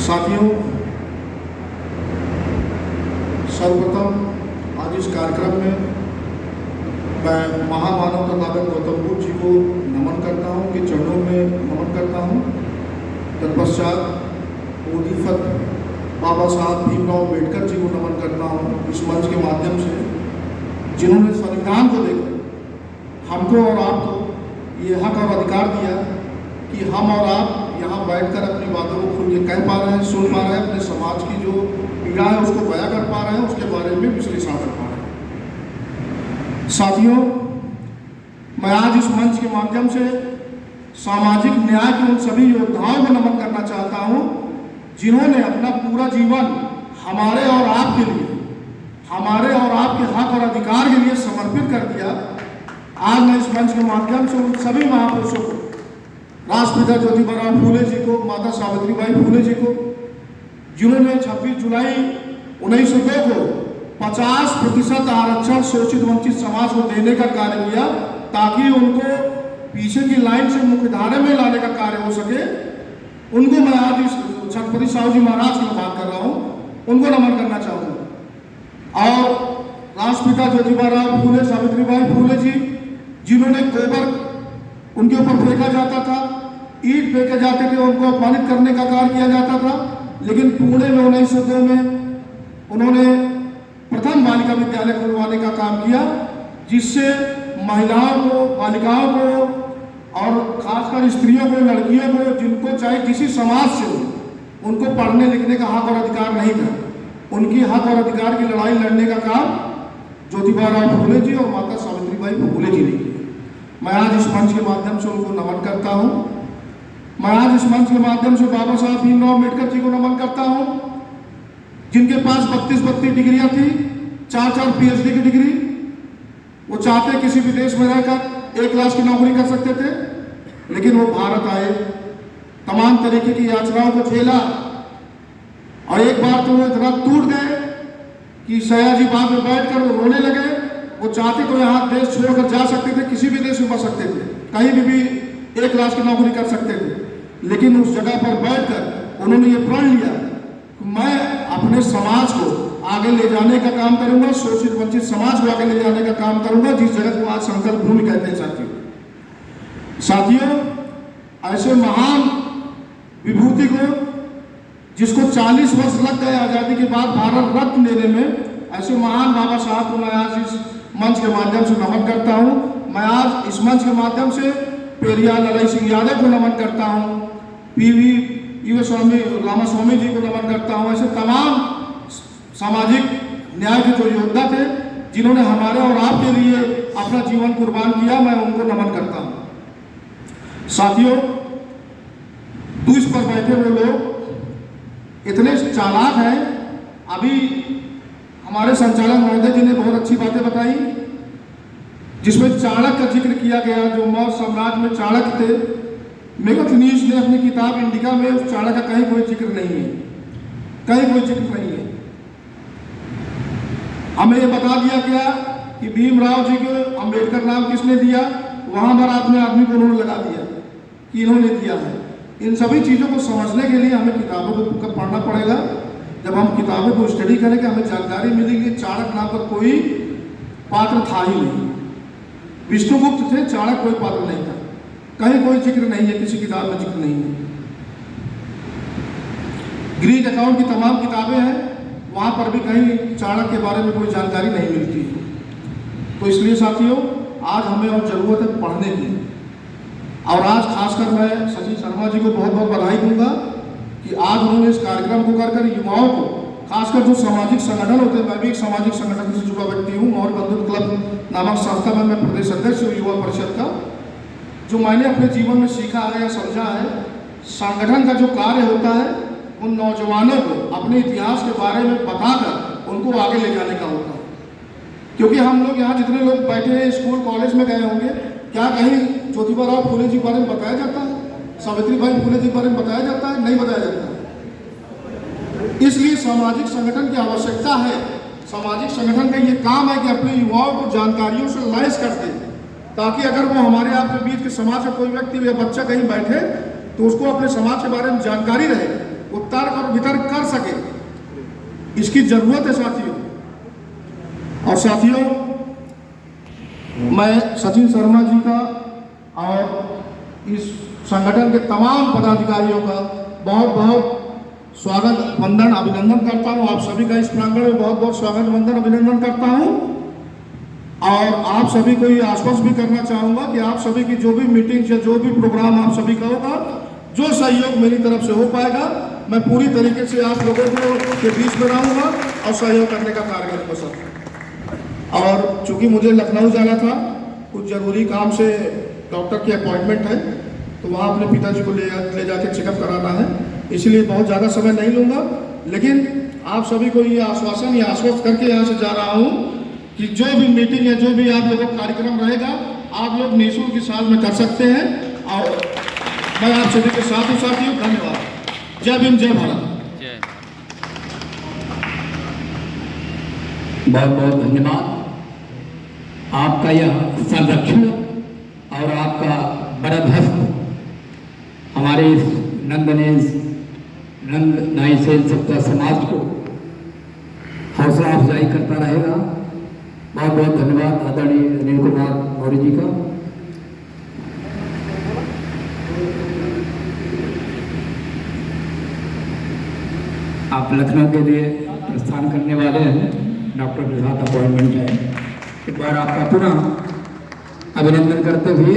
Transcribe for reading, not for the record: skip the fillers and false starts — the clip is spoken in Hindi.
साथियों, सर्वप्रथम आज इस कार्यक्रम में मैं महामानव तथागत गौतम बुद्ध जी को नमन करता हूँ, कि चरणों में नमन करता हूँ। तत्पश्चात उदीफत बाबा साहब भीमराव अम्बेडकर जी को नमन करता हूँ, इस मंच के माध्यम से, जिन्होंने संविधान को लेकर हमको और आपको ये हक और अधिकार दिया कि हम और आप यहाँ बैठकर अपनी बातों को खुल के कह पा रहे हैं, सुन पा रहे हैं, अपने समाज की जो पीड़ा है उसको बयां कर पा रहे हैं, उसके बारे में विश्लेषण कर पा रहे हैं। साथियों, मैं आज इस मंच के माध्यम से सामाजिक न्याय के उन सभी योद्धाओं को नमन करना चाहता हूँ जिन्होंने अपना पूरा जीवन हमारे और आपके लिए, हमारे और आपके हक और अधिकार के लिए समर्पित कर दिया। आज मैं इस मंच के माध्यम से उन सभी महापुरुषों को, राष्ट्रपिता ज्योतिबा फूले जी को, माता सावित्रीबाई फूले जी को, जिन्होंने 26 जुलाई 1902 को 50% आरक्षण शोषित वंचित समाज को देने का कार्य किया, ताकि उनको पीछे की लाइन से मुख्यधारा में लाने का कार्य हो सके, उनको मैं आज इस छत्रपति साहू जी महाराज की बात कर रहा हूँ, उनको नमन करना चाहूँगा। और राष्ट्रपिता ज्योतिबा फूले, सावित्रीबाई फूले जी, जिन्होंने गोबर उनके ऊपर फेंका जाता था, ईंट फेंके जाते थे, उनको अपमानित करने का कार्य किया जाता था, लेकिन पुणे में 1902 में उन्होंने प्रथम बालिका विद्यालय खुलवाने का काम किया, जिससे महिलाओं को, बालिकाओं को और खासकर स्त्रियों को, लड़कियों को, जिनको चाहे किसी समाज से हो, उनको पढ़ने लिखने का हक और अधिकार नहीं था, उनकी हक और अधिकार की लड़ाई लड़ने का काम ज्योतिबा फूले जी और माता सावित्रीबाई फूले जी ने किया। मैं आज इस मंच के माध्यम से उनको नमन करता हूँ। मैं आज इस मंच के माध्यम से बाबा साहब भीमराव अम्बेडकर जी को नमन करता हूँ, जिनके पास 32 डिग्रियाँ थी, 4 PhD की डिग्री। वो चाहते किसी भी देश में रहकर 1 लाख की नौकरी कर सकते थे, लेकिन वो भारत आए, तमाम तरीके की याचनाओं को झेला, और एक बार तो वो इतना टूट गए कि सयाजी बाग में बैठकर वो रोने लगे। वो चाहते तो यहाँ देश छोड़कर जा सकते थे, किसी भी देश में बस सकते थे, कहीं भी 1 लाख की नौकरी कर सकते थे, लेकिन उस जगह पर बैठकर उन्होंने ये प्रण लिया कि मैं अपने समाज को आगे ले जाने का काम करूंगा, शोषित वंचित समाज को आगे ले जाने का काम करूंगा, जिस जगह को आज संकल्प भूमि कहते हैं। साथियों, ऐसे महान विभूति को, जिसको 40 वर्ष लग गए आजादी के बाद भारत रत्न देने में, ऐसे महान बाबा साहब को मैं आज इस मंच के माध्यम से नमन करता हूं। मैं आज इस मंच के माध्यम से पेरियार ललाई सिंह यादव को नमन करता हूं, PV रामास्वामी जी को नमन करता हूं। ऐसे तमाम सामाजिक न्याय के जो योद्धा थे, जिन्होंने हमारे और आपके लिए अपना जीवन कुर्बान किया, मैं उनको नमन करता हूं। साथियों, दूस पर बैठे हुए लोग इतने चालाक हैं। अभी हमारे संचालक महोदय जी ने बहुत अच्छी बातें बताई, जिसमें चाणक्य का जिक्र किया गया, जो मौर्य साम्राज्य में चाणक्य थे। मेगथनीज ने अपनी किताब इंडिका में उस चाणक्य का कहीं कोई जिक्र नहीं है, कहीं कोई जिक्र नहीं है। हमें ये बता दिया गया कि भीमराव जी को अम्बेडकर नाम किसने दिया, वहां पर अपने आदमी को उन्होंने लगा दिया कि इन्होंने दिया है। इन सभी चीज़ों को समझने के लिए हमें किताबों को पढ़ना पड़ेगा। जब हम किताबों को स्टडी करेंगे, हमें जानकारी मिलेगी। चाणक्य नाम का कोई पात्र था ही नहीं, विष्णुगुप्त थे, चाणक्य कोई पात्र नहीं था, कहीं कोई जिक्र नहीं है, किसी किताब में जिक्र नहीं है। ग्रीक अकाउंट की तमाम किताबें हैं, वहाँ पर भी कहीं चाणक्य के बारे में कोई जानकारी नहीं मिलती है। तो इसलिए साथियों, आज हमें और ज़रूरत है पढ़ने की। और आज खासकर मैं शशि शर्मा जी को बहुत बहुत बधाई दूंगा कि आज उन्होंने इस कार्यक्रम को कर युवाओं को, खासकर जो सामाजिक संगठन होते हैं, मैं भी एक सामाजिक संगठन से जुड़ा व्यक्ति हूँ, और बंधुत्व क्लब नामक संस्था में मैं प्रदेश अध्यक्ष हूँ युवा परिषद का। जो मैंने अपने जीवन में सीखा है या समझा है, संगठन का जो कार्य होता है, उन नौजवानों को अपने इतिहास के बारे में बताकर उनको आगे ले जाने का होता है। क्योंकि हम लोग यहाँ जितने लोग बैठे हैं, स्कूल कॉलेज में गए होंगे, क्या कहीं ज्योतिबा फूले जी के बारे में बताया जाता है, सावित्रीबाई फूले जी के बारे में बताया जाता है? नहीं बताया जाता है। इसलिए सामाजिक संगठन की आवश्यकता है। सामाजिक संगठन का ये काम है कि अपने युवाओं को जानकारियों से लैस कर दे, ताकि अगर वो हमारे आपके बीच के समाज का कोई व्यक्ति या बच्चा कहीं बैठे तो उसको अपने समाज के बारे में जानकारी रहे, वो तर्क और वितर्क कर सके, इसकी जरूरत है साथियों। और साथियों, मैं सचिन शर्मा जी का और इस संगठन के तमाम पदाधिकारियों का बहुत बहुत स्वागत वंदन अभिनंदन करता हूं। आप सभी का इस प्रांगण में बहुत बहुत स्वागत वंदन अभिनंदन करता हूं। और आप सभी को ये आश्वस्त भी करना चाहूँगा कि आप सभी की जो भी मीटिंग या जो भी प्रोग्राम आप सभी का होगा, जो सहयोग मेरी तरफ से हो पाएगा, मैं पूरी तरीके से आप लोगों को के बीच में रहूँगा और सहयोग करने का कार्य करूँगा सर। और चूँकि मुझे लखनऊ जाना था, कुछ ज़रूरी काम से डॉक्टर की अपॉइंटमेंट है, तो वहाँ अपने पिताजी को ले जाके चेकअप कराना है, इसलिए बहुत ज़्यादा समय नहीं लूँगा। लेकिन आप सभी को ये आश्वासन या आश्वस्त करके यहाँ से जा रहा हूँ कि जो भी मीटिंग या जो भी आप लोगों का कार्यक्रम रहेगा, आप लोग निःशुल्क इस साल में कर सकते हैं। और मैं आप सभी के साथ ही साथियों, धन्यवाद। जय भीम, जय भारत। बहुत बहुत धन्यवाद। आपका यह संरक्षण और आपका वरद हस्त हमारे इस नंद नाई सेन सप्ताह समाज को हौसला अफजाई करता रहेगा। बहुत बहुत धन्यवाद आदरणीय अनिल कुमार मौर्य जी का। आप लखनऊ के लिए प्रस्थान करने वाले हैं, डॉक्टर के साथ अपॉइंटमेंट है। एक बार आपका पुनः अभिनंदन करते हुए